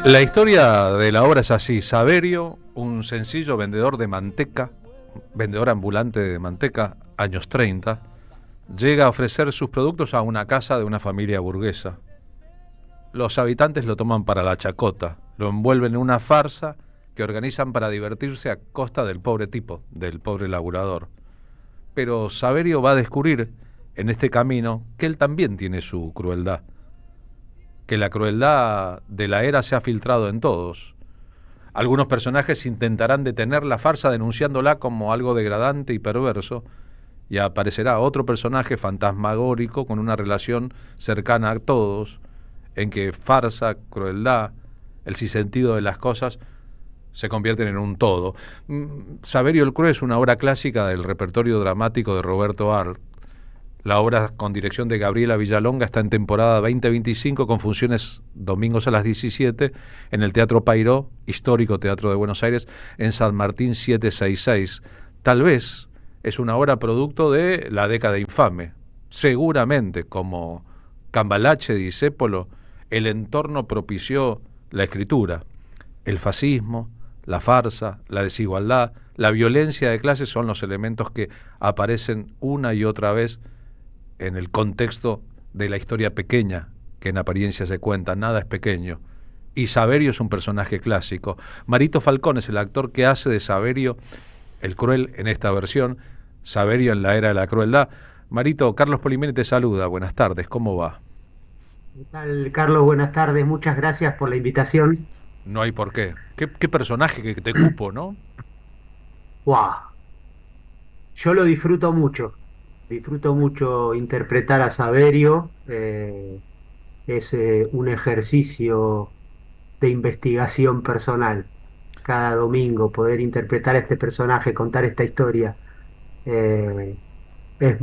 La historia de la obra es así. Saverio, un sencillo vendedor de manteca, vendedor ambulante de manteca, años 30, llega a ofrecer sus productos a una casa de una familia burguesa. Los habitantes lo toman para la chacota, lo envuelven en una farsa que organizan para divertirse a costa del pobre tipo, del pobre laburador. Pero Saverio va a descubrir en este camino que él también tiene su crueldad, que la crueldad de la era se ha filtrado en todos. Algunos personajes intentarán detener la farsa denunciándola como algo degradante y perverso, y aparecerá otro personaje fantasmagórico con una relación cercana a todos, en que farsa, crueldad, el sinsentido de las cosas se convierten en un todo. Saverio el Cruel es una obra clásica del repertorio dramático de Roberto Arlt. La obra, con dirección de Gabriela Villalonga, está en temporada 2025 con funciones domingos a las 17 en el Teatro Payró, histórico Teatro de Buenos Aires, en San Martín 766. Tal vez es una obra producto de la década infame. Seguramente, como Cambalache de Discépolo, el entorno propició la escritura. El fascismo, la farsa, la desigualdad, la violencia de clases son los elementos que aparecen una y otra vez en el contexto de la historia pequeña que en apariencia se cuenta. Nada es pequeño. Y Saverio es un personaje clásico. Marito Falcón es el actor que hace de Saverio el Cruel en esta versión, Saverio en la era de la crueldad. Marito, Carlos Polimeni te saluda. Buenas tardes, ¿cómo va? ¿Qué tal, Carlos? Buenas tardes. Muchas gracias por la invitación. No hay por qué. ¿Qué personaje que te cupo, ¿no? ¡Wow! Yo lo disfruto mucho. Disfruto mucho interpretar a Saverio. Es un ejercicio de investigación personal. Cada domingo poder interpretar a este personaje, contar esta historia, eh, es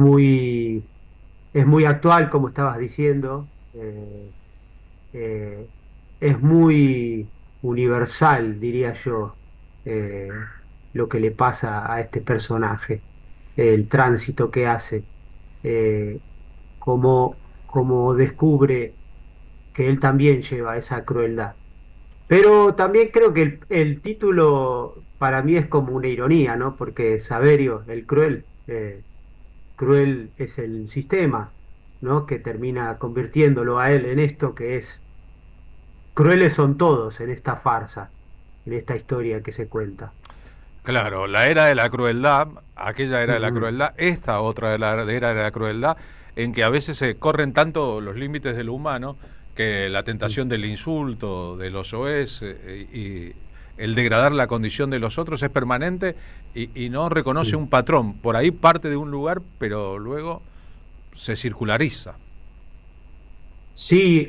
es muy actual, como estabas diciendo. Eh, es muy universal, diría yo, eh, lo que le pasa a este personaje, el tránsito que hace, eh, cómo descubre que él también lleva esa crueldad. Pero también creo que el título para mí es como una ironía, ¿no? Porque Saverio, el cruel, cruel es el sistema, ¿no? Que termina convirtiéndolo a él en esto que es. Crueles son todos en esta farsa, en esta historia que se cuenta. Claro, la era de la crueldad, aquella era de la Ujú. crueldad, esta otra de la era de la crueldad, en que a veces se corren tanto los límites de lo humano que la tentación del insulto, de los soez y el degradar la condición de los otros es permanente y no reconoce Sí, un patrón. Por ahí parte de un lugar, pero luego se circulariza. sí,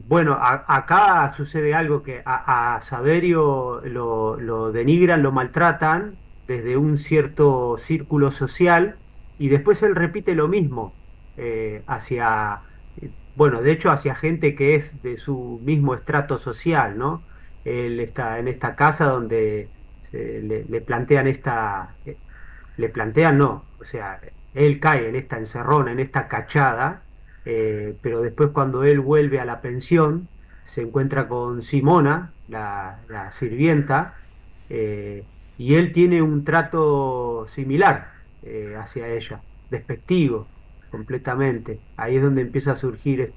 bueno, acá sucede algo que a Saverio lo denigran, lo maltratan desde un cierto círculo social y después él repite lo mismo hacia, bueno, de hecho hacia gente que es de su mismo estrato social, ¿no? Él está en esta casa donde le plantean le plantean no, o sea, él cae en esta encerrona, en esta cachada, pero después cuando él vuelve a la pensión, se encuentra con Simona, la sirvienta, y él tiene un trato similar hacia ella, despectivo, completamente. Ahí es donde empieza a surgir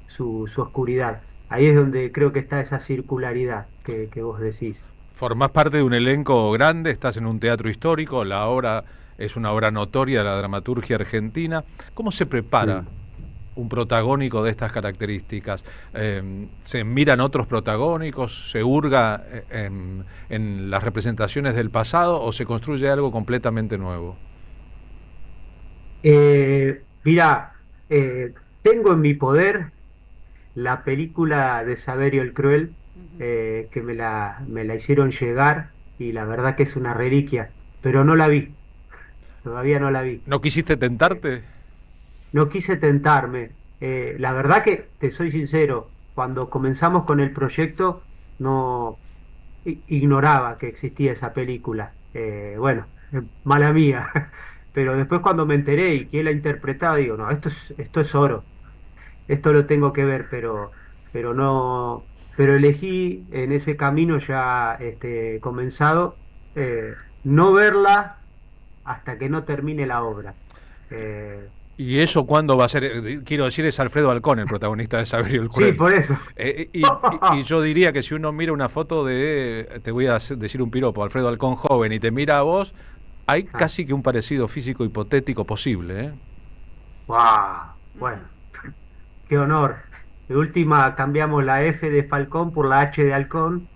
su oscuridad. Ahí es donde creo que está esa circularidad que vos decís. Formás parte de un elenco grande, estás en un teatro histórico, la obra es una obra notoria de la dramaturgia argentina. ¿Cómo se prepara Mm. un protagónico de estas características? ¿Se miran otros protagónicos? ¿Se hurga en las representaciones del pasado o se construye algo completamente nuevo? Mira, tengo en mi poder la película de Saverio el Cruel, que me la hicieron llegar y la verdad que es una reliquia, pero no la vi, todavía no la vi. ¿No quisiste Eh, tentarte? no quise tentarme. La verdad que, te soy sincero, cuando comenzamos con el proyecto no ignoraba que existía esa película. Bueno, mala mía. Pero después cuando me enteré y quién la interpretaba, digo, no, esto es oro, esto lo tengo que ver, pero no. pero elegí en ese camino ya comenzado eh, no verla hasta que no termine la obra. Eh, ¿Y eso cuándo va a ser? Quiero decir, es Alfredo Alcón el protagonista de Saberio el sí, Cruel. por eso. Y yo diría que si uno mira una foto de, te voy a decir un piropo, Alfredo Alcón joven, y te mira a vos, hay Ah, casi que un parecido físico hipotético posible, ¿eh? ¡guau! Bueno, qué honor. De última cambiamos la F de Falcón por la H de Halcón.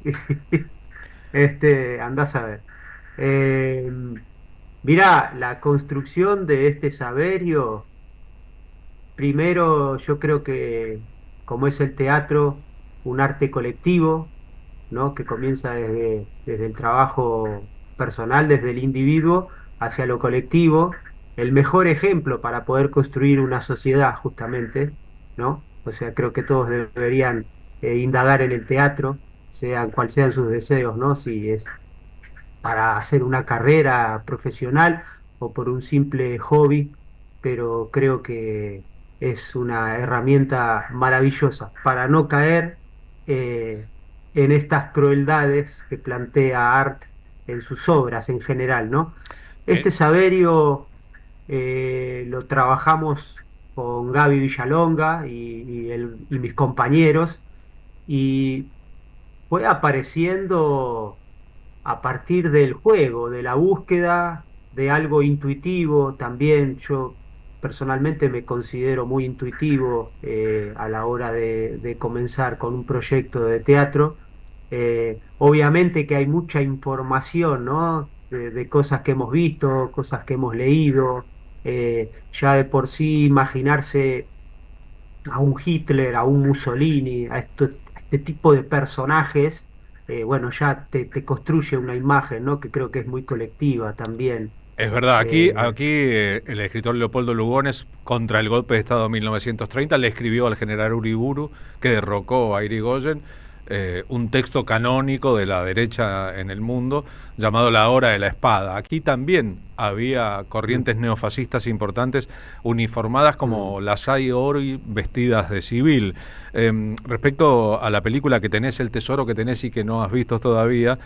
Andás a ver. Eh, Mirá, la construcción de este Saberio, primero yo creo que como es el teatro, un arte colectivo, ¿no? Que comienza desde el trabajo personal, desde el individuo hacia lo colectivo, el mejor ejemplo para poder construir una sociedad, justamente, ¿no? O sea, creo que todos deberían indagar en el teatro, sean cuales sean sus deseos, ¿no? Si es para hacer una carrera profesional o por un simple hobby, pero creo que es una herramienta maravillosa para no caer eh, en estas crueldades que plantea Art en sus obras en general, ¿no? Eh, Este Saberio lo trabajamos con Gaby Villalonga y mis compañeros y fue apareciendo a partir del juego, de la búsqueda de algo intuitivo. También yo personalmente me considero muy intuitivo a la hora de comenzar con un proyecto de teatro. Obviamente que hay mucha información, ¿no? De cosas que hemos visto, cosas que hemos leído. Ya de por sí imaginarse a un Hitler, a un Mussolini, a este tipo de personajes, bueno, ya te construye una imagen, ¿no? Que creo que es muy colectiva también. es verdad, Eh, aquí el escritor Leopoldo Lugones, contra el golpe de Estado de 1930, le escribió al general Uriburu, que derrocó a Irigoyen, un texto canónico de la derecha en el mundo llamado La Hora de la Espada. Aquí también había mm, corrientes neofascistas importantes uniformadas mm, como las hay hoy vestidas de civil. Respecto a la película que tenés, El Tesoro que tenés y que no has visto todavía,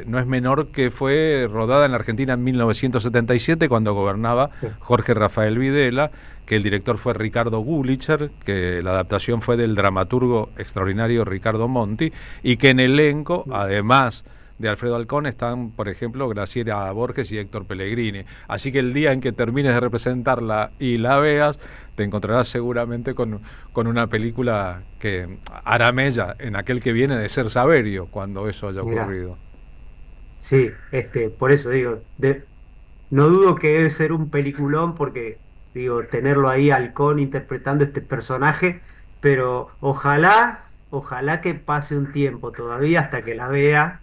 no es menor que fue rodada en la Argentina en 1977 cuando gobernaba sí, Jorge Rafael Videla, que el director fue Ricardo Gullicher, que la adaptación fue del dramaturgo extraordinario Ricardo Monti, y que en el elenco, mm, además de Alfredo Alcón, están, por ejemplo, Graciela Borges y Héctor Pellegrini. Así que el día en que termines de representarla y la veas, te encontrarás seguramente con una película que hará mella en aquel que viene de ser Saberio, cuando eso haya mirá, ocurrido. sí, por eso digo, no dudo que debe ser un peliculón porque, digo, tenerlo ahí Halcón interpretando este personaje, pero ojalá que pase un tiempo todavía hasta que la vea.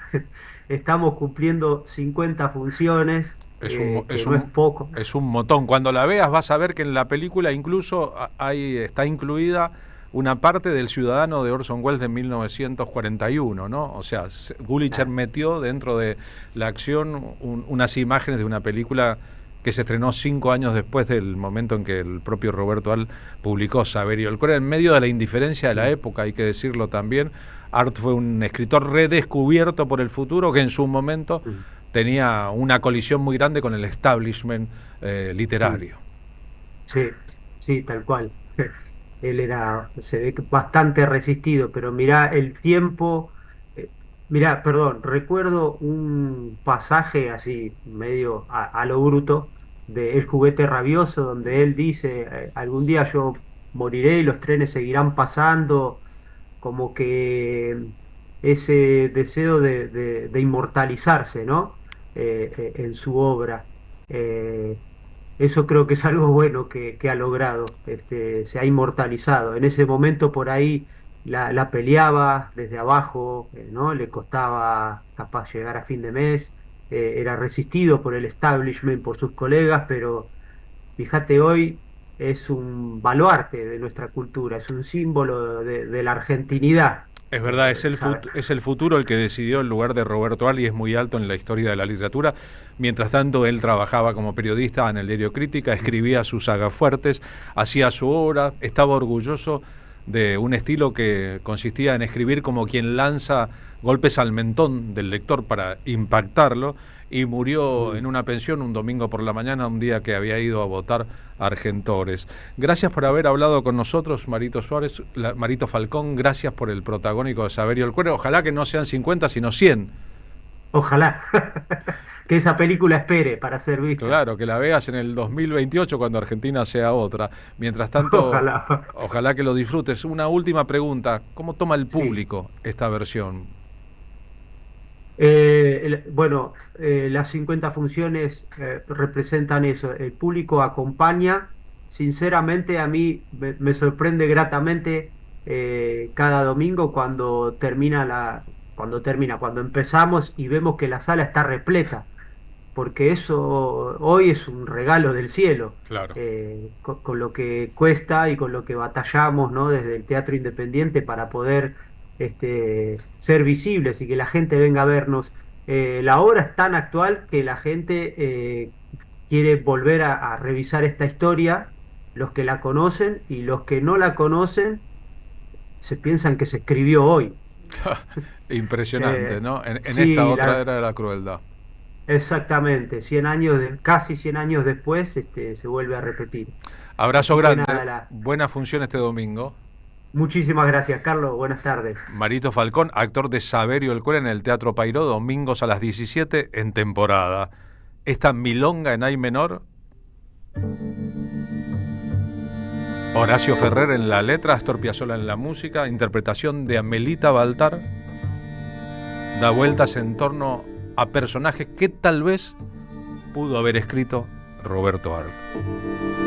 Estamos cumpliendo 50 funciones, Es un, que es no es un, poco. es un motón. Cuando la veas vas a ver que en la película incluso está incluida una parte del Ciudadano de Orson Welles de 1941, ¿no? O sea, Gullicher Claro. metió dentro de la acción unas imágenes de una película que se estrenó 5 años después del momento en que el propio Roberto Al publicó Saberio el Cruel. En medio de la indiferencia de la Mm, época, hay que decirlo también, Art fue un escritor redescubierto por el futuro que en su momento mm, tenía una colisión muy grande con el establishment mm. literario. Sí, sí, tal cual. Él era, se ve que bastante resistido, pero mirá el tiempo, mirá, perdón, recuerdo un pasaje así medio a lo bruto de El juguete rabioso, donde él dice, algún día yo moriré y los trenes seguirán pasando, como que ese deseo de inmortalizarse, ¿no? En su obra. Eh, Eso creo que es algo bueno que ha logrado, se ha inmortalizado. En ese momento por ahí la peleaba desde abajo, ¿no? Le costaba capaz llegar a fin de mes, era resistido por el establishment, por sus colegas, pero fíjate hoy es un baluarte de nuestra cultura, es un símbolo de la argentinidad, Es verdad, ¿sabe? es el futuro el que decidió el lugar de Roberto Ali, es muy alto en la historia de la literatura. Mientras tanto, él trabajaba como periodista en el diario Crítica, Mm, escribía sus sagas fuertes, hacía su obra, estaba orgulloso de un estilo que consistía en escribir como quien lanza golpes al mentón del lector para impactarlo, y murió en una pensión un domingo por la mañana, un día que había ido a votar a Argentores. Gracias por haber hablado con nosotros, Marito Suárez, Marito Falcón, gracias por el protagónico de Saverio el Cuero. Ojalá que no sean 50, sino 100. Ojalá que esa película espere para ser vista. Claro, que la veas en el 2028 cuando Argentina sea otra. Mientras tanto, Ojalá. ojalá que lo disfrutes. Una última pregunta, ¿cómo toma el Sí. público esta versión? Bueno, las 50 funciones representan eso. El público acompaña. Sinceramente, a mí me sorprende gratamente cada domingo cuando empezamos y vemos que la sala está repleta, porque eso hoy es un regalo del cielo, Claro. con lo que cuesta y con lo que batallamos, ¿no? Desde el teatro independiente para poder ser visibles y que la gente venga a vernos. La obra es tan actual que la gente quiere volver a revisar esta historia, los que la conocen y los que no la conocen se piensan que se escribió hoy. Impresionante, ¿no? En esta Sí, otra era de la crueldad. exactamente, 100 años casi 100 años después, se vuelve a repetir. Abrazo Así que grande, nada, buena función este domingo. muchísimas gracias, Carlos. Buenas tardes. Marito Falcón, actor de Saverio el Cuero en el Teatro Payró, domingos a las 17 en temporada. Esta milonga en Ay menor, Horacio Ferrer en la letra, Astor Piazzolla en la música, interpretación de Amelita Baltar, da vueltas en torno a personajes que tal vez pudo haber escrito Roberto Arlt.